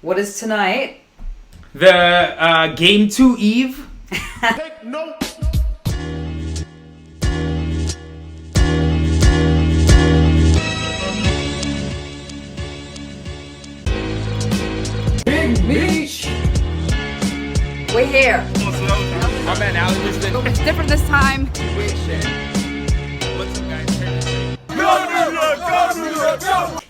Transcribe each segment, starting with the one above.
What is tonight? The Game 2 Eve. Take note. Big Beach. We're here. I'm at Alex. It's different this time. What's up, guys?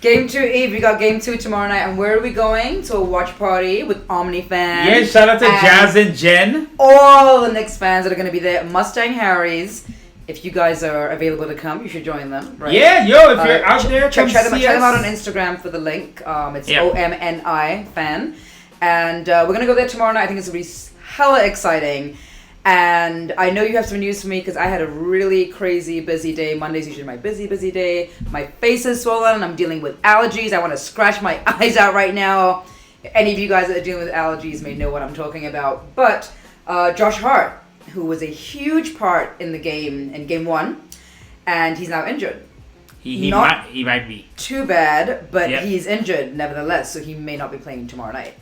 Game 2 Eve. We got Game 2 tomorrow night. And where are we going? To a watch party with Omni fans. Yeah, shout out to Jazz and Jen. All the Knicks fans that are going to be there. Mustang Harry's. If you guys are available to come, you should join them. Right? Yeah, yo, if you're out there, check them out on us. Instagram for the link. It's OMNI fan. And we're going to go there tomorrow night. I think it's going to be hella exciting. And I know you have some news for me because I had a really crazy busy day. Monday's usually my busy day. My face is swollen. I'm dealing with allergies. I want to scratch my eyes out right now. Any of you guys that are dealing with allergies may know what I'm talking about. But Josh Hart, who was a huge part in the game, in Game 1, and he's now injured. He might be. Too bad, but he's injured nevertheless, so he may not be playing tomorrow night.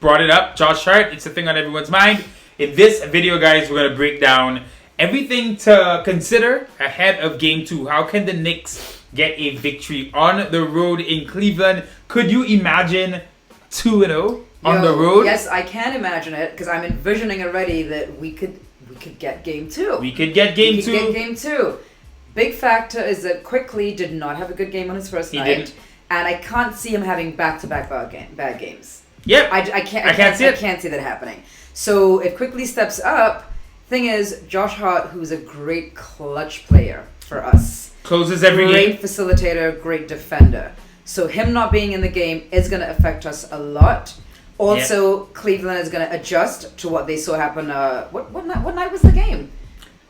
Brought it up, Josh Hart. It's a thing on everyone's mind. In this video, guys, we're going to break down everything to consider ahead of Game 2. How can the Knicks get a victory on the road in Cleveland? Could you imagine 2-0 on the road? Yes, I can imagine it because I'm envisioning already that we could get Game 2. We could get Game 2. Big factor is that Quickly did not have a good game on his first night. Didn't. And I can't see him having back-to-back bad games. Yep. I can't see that happening. So if Quickly steps up, thing is, Josh Hart, who's a great clutch player for us. Closes every game. Great facilitator, great defender. So him not being in the game is going to affect us a lot. Also, Cleveland is going to adjust to what they saw happen. What night was the game?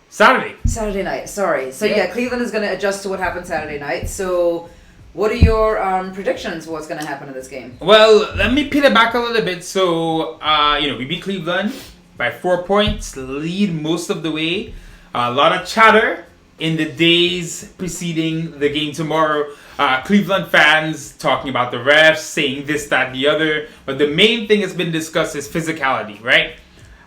Saturday night, sorry. So Cleveland is going to adjust to what happened Saturday night. So what are your predictions for what's going to happen in this game? Well, let me peel it back a little bit. So, we beat Cleveland by 4 points, lead most of the way. A lot of chatter in the days preceding the game tomorrow. Cleveland fans talking about the refs, saying this, that, the other. But the main thing that's been discussed is physicality, right?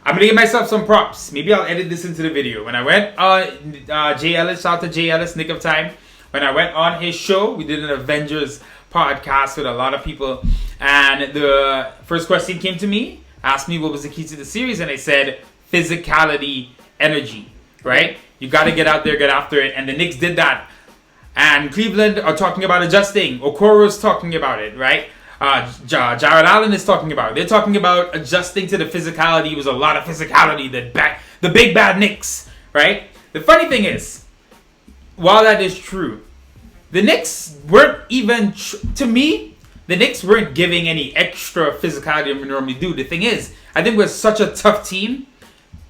I'm going to give myself some props. Maybe I'll edit this into the video. When I went on Jay Ellis, shout out to Jay Ellis, Nick of Time. When I went on his show, we did an Avengers podcast with a lot of people. And the first question came to me, asked me what was the key to the series. And I said, physicality, energy, right? You got to get out there, get after it. And the Knicks did that. And Cleveland are talking about adjusting. Okoro's talking about it, right? Jared Allen is talking about it. They're talking about adjusting to the physicality. It was a lot of physicality. The big bad Knicks, right? The funny thing is, while that is true, the Knicks weren't even, to me, the Knicks weren't giving any extra physicality than we normally do. The thing is, I think we're such a tough team,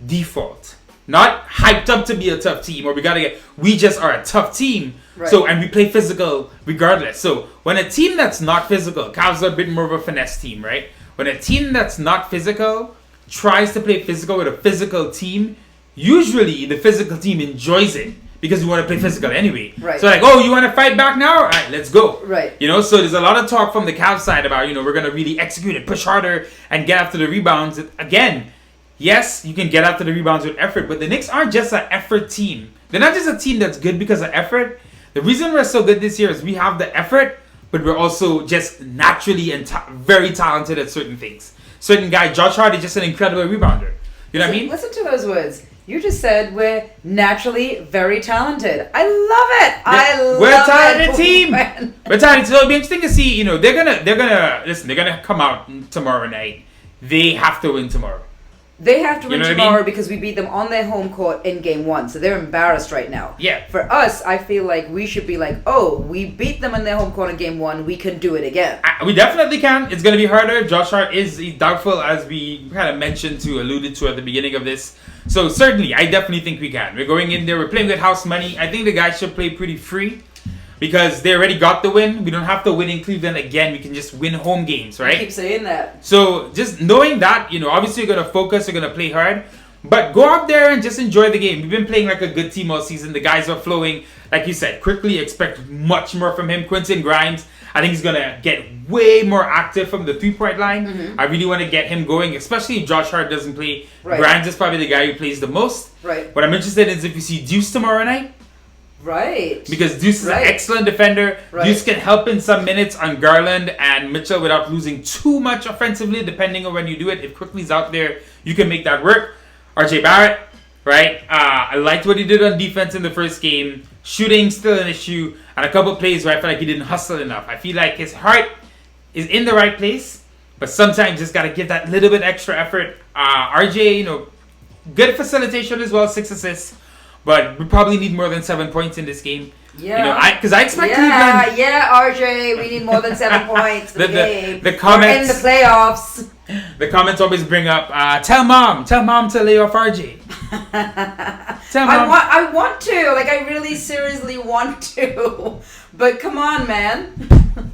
default. Not hyped up to be a tough team, or we just are a tough team. Right. So, and we play physical regardless. So, when a team that's not physical, Cavs are a bit more of a finesse team, right? When a team that's not physical tries to play physical with a physical team, usually the physical team enjoys it. Because we want to play physical anyway. Right. So you want to fight back now? All right, let's go. Right. So there's a lot of talk from the Cavs side about, we're going to really execute it, push harder, and get after the rebounds. Again, yes, you can get after the rebounds with effort, but the Knicks aren't just an effort team. They're not just a team that's good because of effort. The reason we're so good this year is we have the effort, but we're also just naturally and very talented at certain things. Certain guy, Josh Hart, is just an incredible rebounder. You know what I mean? Listen to those words. You just said we're naturally very talented. I love it. We're a talented team. We're talented. So it'll be interesting to see. They're gonna come out tomorrow night. They have to win tomorrow. They have to win tomorrow because we beat them on their home court in Game 1. So they're embarrassed right now. Yeah. For us, I feel like we should be like, oh, we beat them in their home court in Game 1. We can do it again. We definitely can. It's going to be harder. Josh Hart is doubtful, as we kind of alluded to at the beginning of this. So certainly, I definitely think we can. We're going in there. We're playing with house money. I think the guys should play pretty free. Because they already got the win. We don't have to win in Cleveland again. We can just win home games, right? I keep saying that. So just knowing that, obviously you're going to focus, you're going to play hard. But go out there and just enjoy the game. We've been playing like a good team all season. The guys are flowing. like you said, quickly expect much more from him. Quentin Grimes, I think he's going to get way more active from the 3-point line. I really want to get him going, especially if Josh Hart doesn't play. Right. Grimes is probably the guy who plays the most. Right. What I'm interested in is if you see Deuce tomorrow night. Right. Because Deuce is an excellent defender. Right. Deuce can help in some minutes on Garland and Mitchell without losing too much offensively, depending on when you do it. If Quickly's out there, you can make that work. RJ Barrett, right? I liked what he did on defense in the first game. Shooting still an issue. And a couple plays where I feel like he didn't hustle enough. I feel like his heart is in the right place, but sometimes just got to give that little bit extra effort. RJ, good facilitation as well, 6 assists. But we probably need more than 7 points in this game. Yeah. Because I expect Cleveland. Yeah, RJ, we need more than 7 points for the game. The comments. We're in the playoffs. The comments always bring up, tell mom to lay off RJ. Tell mom. I want to. Like, I really seriously want to. But come on, man.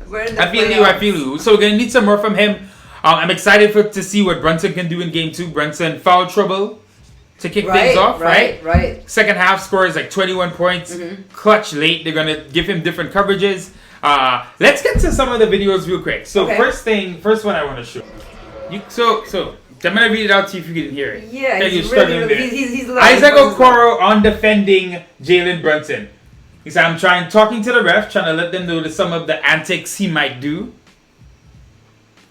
We're in the playoffs. I feel you. So we're going to need some more from him. I'm excited to see what Brunson can do in game 2. Brunson, foul trouble to kick things off, right? Second half scores like 21 points. Clutch late. They're going to give him different coverages. Let's get to some of the videos real quick. So first one I want to show. So I'm going to read it out to you if you can hear it. Yeah, he's he's Isaac Okoro on defending Jalen Brunson. He said, I'm talking to the ref, trying to let them know that some of the antics he might do.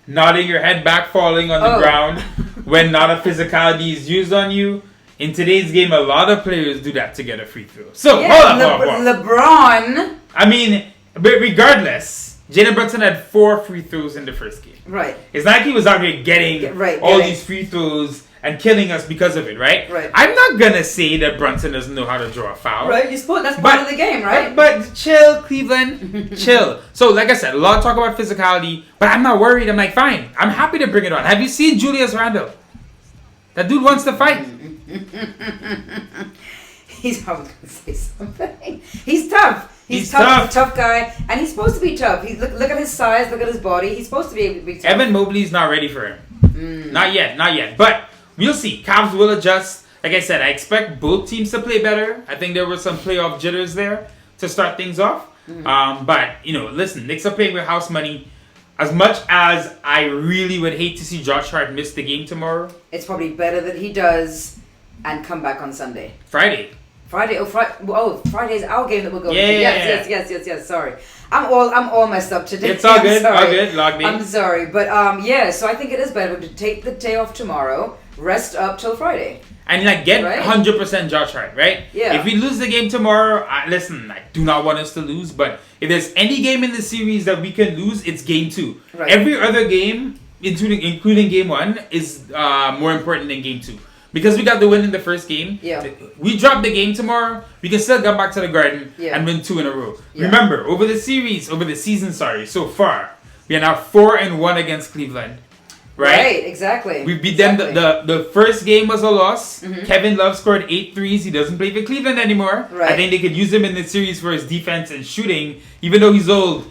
Nodding your head back, falling on the ground when not a physicality is used on you. In today's game, a lot of players do that to get a free throw. So, hold on. LeBron. I mean, but regardless, Jalen Brunson had 4 free throws in the first game. Right. It's not like he was out here getting all these free throws and killing us because of it, right? Right. I'm not going to say that Brunson doesn't know how to draw a foul. Right, that's part of the game, right? But chill, Cleveland. Chill. So, like I said, a lot of talk about physicality, but I'm not worried. I'm like, fine. I'm happy to bring it on. Have you seen Julius Randle? That dude wants to fight. He's probably going to say something. He's tough. He's tough. He's a tough guy. And he's supposed to be tough. Look at his size. Look at his body. He's supposed to be able to be tough. Evan Mobley's not ready for him. Not yet. But we'll see. Cavs will adjust. Like I said, I expect both teams to play better. I think there were some playoff jitters there to start things off. But, listen, Knicks are playing with house money. As much as I really would hate to see Josh Hart miss the game tomorrow, it's probably better that he does and come back on Sunday. Friday. Friday's our game that we're going to. Yes. Sorry, I'm all messed up today. It's all good. All good. Log me. I'm sorry, but so I think it is better to take the day off tomorrow, rest up till Friday, and get 100% Josh Hart, right? Yeah. If we lose the game tomorrow, listen, I do not want us to lose, but if there's any game in the series that we can lose, it's game 2. Right. Every other game, including game 1, is more important than game 2. Because we got the win in the first game, we drop the game tomorrow, we can still come back to the Garden and win 2 in a row. Yeah. Remember, over the season, so far, we are now 4-1 against Cleveland. Right, exactly. We beat them. The first game was a loss. Kevin Love scored 8 threes. He doesn't play for Cleveland anymore. Right. I think they could use him in the series for his defense and shooting. Even though he's old,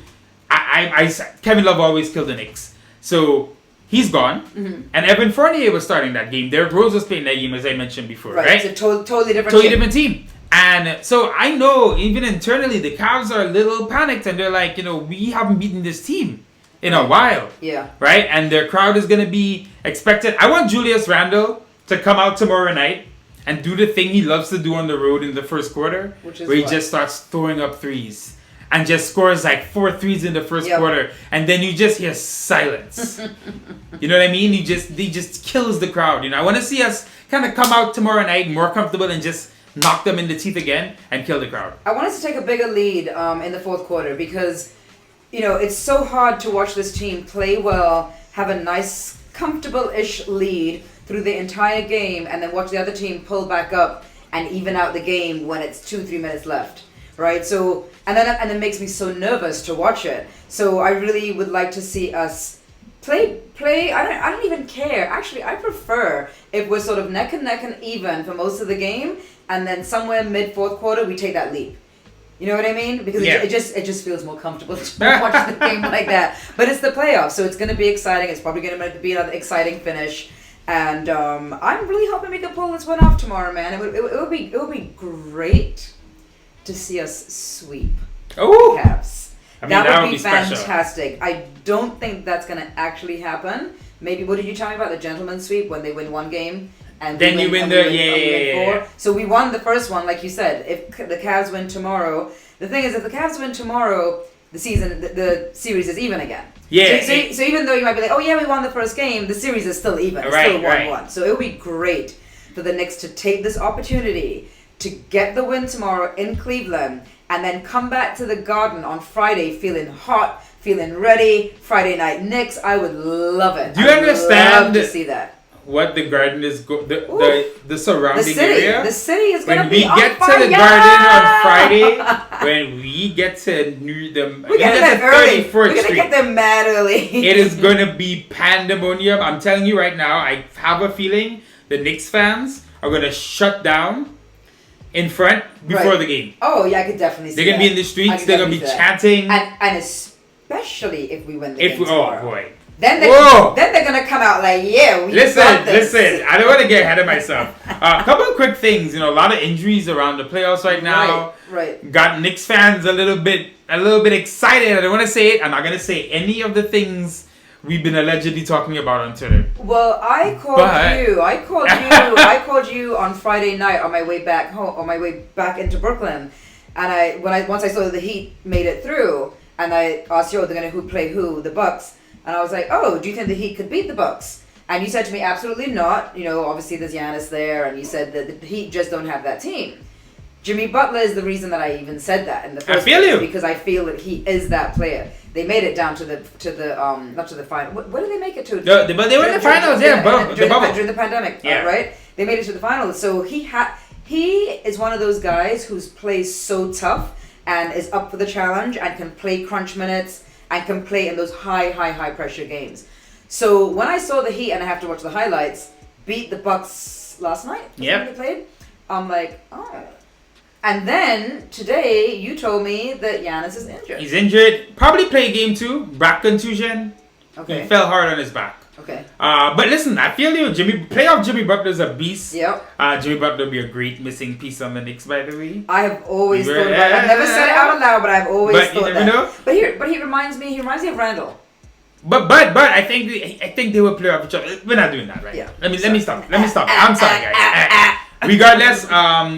Kevin Love always killed the Knicks. So he's gone. And Evan Fournier was starting that game. Derrick Rose was playing that game, as I mentioned before. Right? It's a totally different team. And so I know, even internally, the Cavs are a little panicked. And they're like, we haven't beaten this team in a while. Yeah. Right? And their crowd is going to be expected. I want Julius Randle to come out tomorrow night and do the thing he loves to do on the road in the first quarter, where he just starts throwing up threes and just scores like 4 threes in the first quarter. And then you just hear silence. You know what I mean? He just kills the crowd. I want to see us kind of come out tomorrow night more comfortable and just knock them in the teeth again and kill the crowd. I want us to take a bigger lead in the fourth quarter because it's so hard to watch this team play well, have a nice, comfortable-ish lead through the entire game, and then watch the other team pull back up and even out the game when it's 2-3 minutes left, right? So, and it makes me so nervous to watch it. So I really would like to see us play. I don't even care. Actually, I prefer if we're sort of neck and even for most of the game, and then somewhere mid-fourth quarter we take that leap. You know what I mean? Because it just feels more comfortable to watch the game like that. But it's the playoffs, so it's going to be exciting. It's probably going to be another exciting finish. And I'm really hoping we can pull this one off tomorrow, man. It would be great to see us sweep Oh, the Cavs. I mean, that would be fantastic. I don't think that's going to actually happen. Maybe, what did you tell me about the gentleman's sweep when they win one game? And then you win four? So we won the first one, like you said. If the Cavs win tomorrow, the thing is, if the Cavs win tomorrow, the series is even again. Yeah. So even though you might be like, oh yeah, we won the first game, the series is still even. It's still 1-1. So it would be great for the Knicks to take this opportunity to get the win tomorrow in Cleveland and then come back to the Garden on Friday feeling hot, feeling ready. Friday night Knicks. I would love it. Do you understand to see that? What the Garden is the surrounding area? The city is going to be on fire. When we get to the Garden on Friday, when we get to we're going to get there mad early. It is going to be pandemonium. I'm telling you right now, I have a feeling the Knicks fans are going to shut down in front before the game. Oh, yeah, I could definitely see They're going to be in the streets. They're going to be chanting. And especially if we win the game tomorrow. Oh, boy. Then they're going to come out like, yeah, we got this. Listen. I don't want to get ahead of myself. A couple of quick things. A lot of injuries around the playoffs right now. Right. Got Knicks fans a little bit excited. I don't want to say it. I'm not going to say any of the things we've been allegedly talking about on Twitter. Well, I called you on Friday night on my way back home, on my way back into Brooklyn, and once I saw the Heat made it through, and I asked you, they're gonna play who? The Bucks, and I was like, oh, do you think the Heat could beat the Bucks? And you said to me, absolutely not. Obviously there's Giannis there, and you said that the Heat just don't have that team. Jimmy Butler is the reason that I even said that in the first place, because I feel that he is that player. They made it down to the not to the final. What did they make it to? But they were in the finals, during the pandemic, yeah. Right? They made it to the finals. So he is one of those guys who plays so tough and is up for the challenge and can play crunch minutes and can play in those high pressure games. So when I saw the Heat, and I have to watch the highlights, beat the Bucks last night. Yeah. They played. I'm like, oh. And then today you told me that Giannis is injured. He's injured. Probably play game 2. Back contusion. Okay. He fell hard on his back. Okay. But listen, I feel you. Playoff Jimmy Butler's a beast. Yep. Jimmy Butler would be a great missing piece on the Knicks, by the way. I have always thought about it. I've never said it out loud, but I've always thought that. Know? But he reminds me of Randall. But I think they will play off each other. We're not doing that, right? Yeah. Let me stop. I'm sorry, guys. Regardless,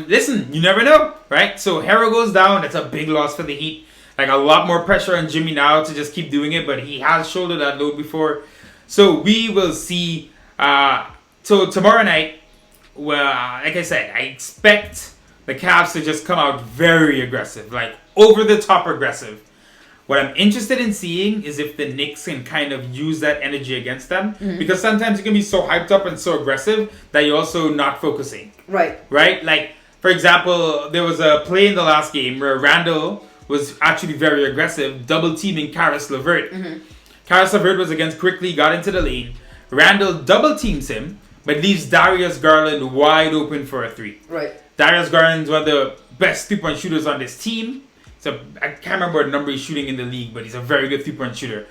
listen, you never know, right? So Harrell goes down. That's a big loss for the Heat. Like, a lot more pressure on Jimmy now to just keep doing it, but he has shouldered that load before. So we will see. So tomorrow night, well, like I said, I expect the Cavs to just come out very aggressive, like over the top aggressive. What I'm interested in seeing is if the Knicks can kind of use that energy against them. Mm-hmm. Because sometimes you can be so hyped up and so aggressive that you're also not focusing. Right. Right? Like, for example, there was a play in the last game where Randall was actually very aggressive, double teaming Karis LeVert. Mm-hmm. Karis LeVert was against Quickly, got into the lane. Randall double teams him, but leaves Darius Garland wide open for a 3. Right. Darius Garland's one of the best 3-point shooters on this team. So I can't remember what number he's shooting in the league, but he's a very good 3-point shooter.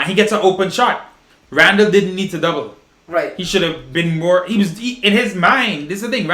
He gets an open shot. Randall didn't need to double. Right. He should have been more. In his mind, this is the thing.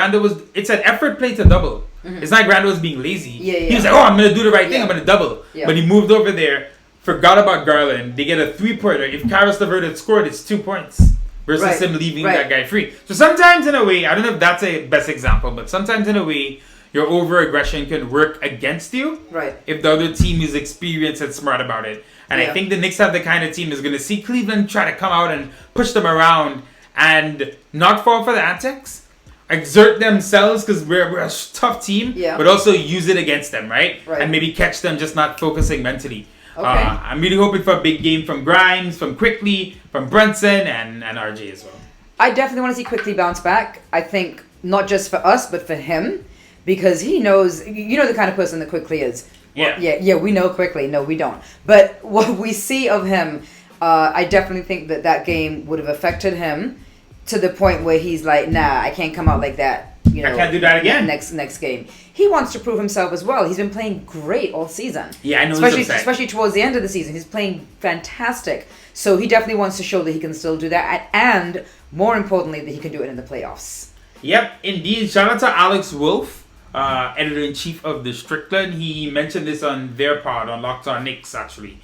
It's an effort play to double. Mm-hmm. It's not like Randall was being lazy. Yeah. He was like, I'm going to do the right thing. I'm going to double. Yeah. But he moved over there, forgot about Garland. They get a 3-pointer. If Karis LeVert had scored, it's 2 points versus him leaving that guy free. So sometimes in a way, I don't know if that's a best example, but sometimes in a way, your over-aggression can work against you if the other team is experienced and smart about it. And I think the Knicks have the kind of team that's going to see Cleveland try to come out and push them around and not fall for the antics, exert themselves because we're a tough team, but also use it against them, right? And maybe catch them just not focusing mentally. Okay. I'm really hoping for a big game from Grimes, from Quickly, from Brunson, and RJ as well. I definitely want to see Quickly bounce back. I think not just for us, but for him. Because he knows, the kind of person that Quickly is. Yeah. Yeah, we know Quickly. No, we don't. But what we see of him, I definitely think that game would have affected him to the point where he's like, nah, I can't come out like that. I can't do that again. Next game. He wants to prove himself as well. He's been playing great all season. Yeah, I know. Especially towards the end of the season. He's playing fantastic. So he definitely wants to show that he can still do that. And more importantly, that he can do it in the playoffs. Yep, indeed. Shout out to Alex Wolf. editor-in-chief of the Strickland. He mentioned this on their pod, on Locked On Knicks, actually.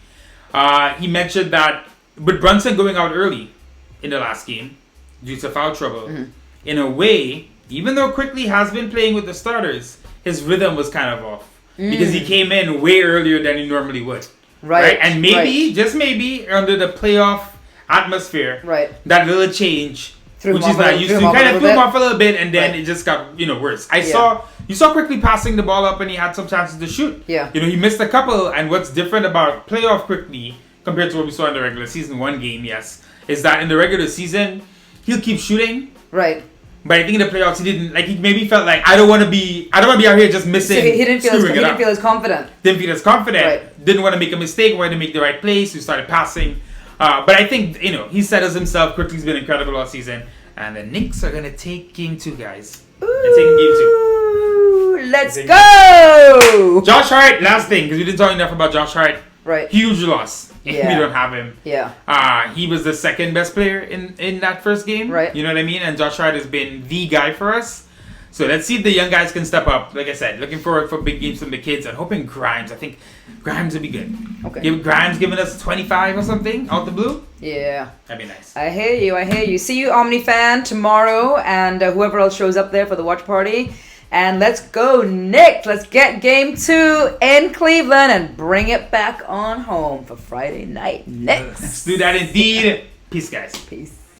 He mentioned that with Brunson going out early in the last game due to foul trouble, in a way, even though Quickly has been playing with the starters, his rhythm was kind of off. Because he came in way earlier than he normally would. Right? And maybe, just maybe, under the playoff atmosphere, that little change, which he's not used to, kind of threw him off a little bit, and then it just got, worse. You saw Quickly passing the ball up and he had some chances to shoot. Yeah. He missed a couple, and what's different about playoff Quickly compared to what we saw in the regular season, one game, yes, is that in the regular season, he'll keep shooting. Right. But I think in the playoffs, he didn't, he maybe felt like, I don't want to be out here just missing. So he didn't feel as confident. Didn't feel as confident. Right. Didn't want to make a mistake, wanted to make the right play, so he started passing. But I think, he said as himself, Quickly's been incredible all season. And the Knicks are going to take game 2, guys. They're taking game 2. Let's go! Josh Hart, last thing, because we didn't talk enough about Josh Hart. Right. Huge loss. Yeah. We don't have him. Yeah. He was the second best player in that first game. Right. You know what I mean? And Josh Hart has been the guy for us. So let's see if the young guys can step up. Like I said, looking forward for big games from the kids and hoping Grimes. I think Grimes will be good. Okay. Grimes giving us 25 or something out the blue. Yeah. That'd be nice. I hear you. See you, Omni fan, tomorrow, and whoever else shows up there for the watch party. And let's go, Nick. Let's get game 2 in Cleveland and bring it back on home for Friday night. Knicks. Let's do that indeed. Peace, guys. Peace.